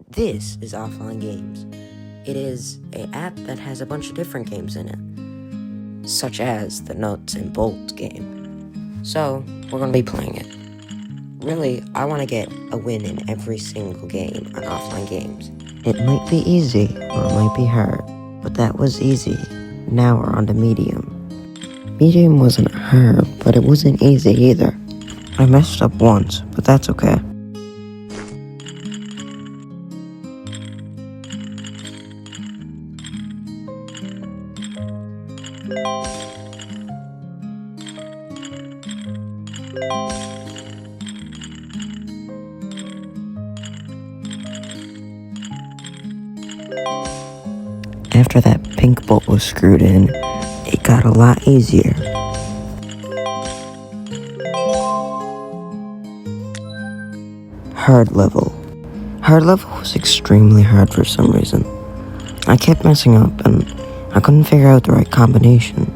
This is Offline Games. It is an app that has a bunch of different games in it, such as the Nuts and Bolts game. So, we're going to be playing it. Really, I want to get a win in every single game on Offline Games. It might be easy, or it might be hard, but that was easy. Now we're on to Medium. Medium wasn't hard, but it wasn't easy either. I messed up once, but that's okay. After that pink bolt was screwed in, it got a lot easier. Hard level. Hard level was extremely hard for some reason. I kept messing up and I couldn't figure out the right combination.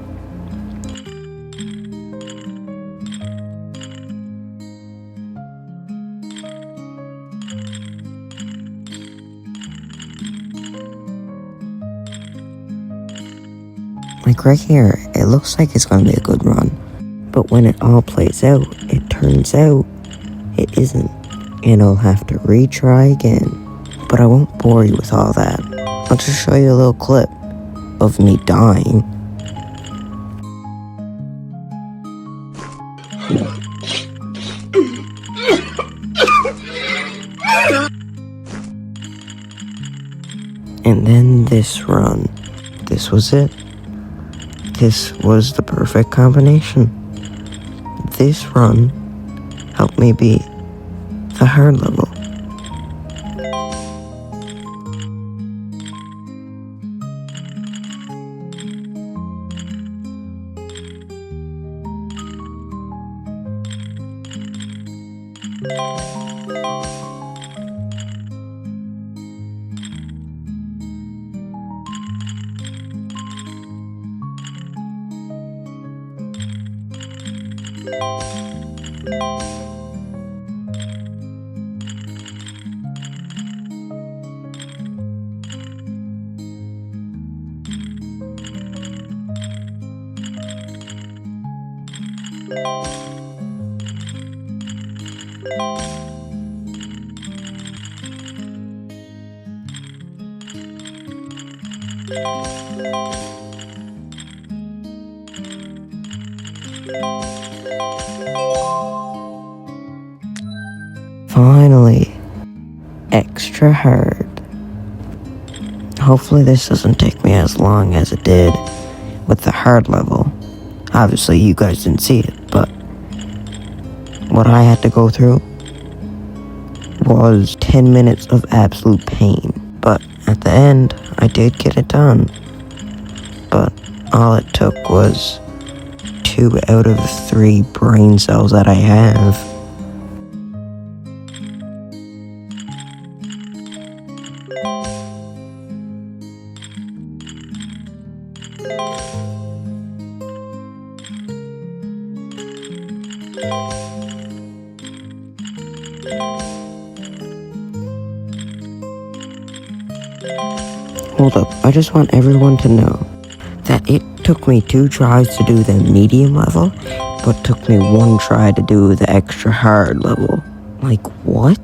Like right here, it looks like it's gonna be a good run. But when it all plays out, it turns out it isn't. And I'll have to retry again. But I won't bore you with all that. I'll just show you a little clip of me dying. And then this run. This was it. This was the perfect combination. This run helped me beat the hard level. Finally, extra hard. Hopefully this doesn't take me as long as it did with the hard level. Obviously you guys didn't see it, but what I had to go through was 10 minutes of absolute pain. But at the end, I did get it done. But all it took was 2 out of 3 brain cells that I have. Hold up, I just want everyone to know that it took me 2 tries to do the medium level, but took me 1 try to do the extra hard level. Like, what?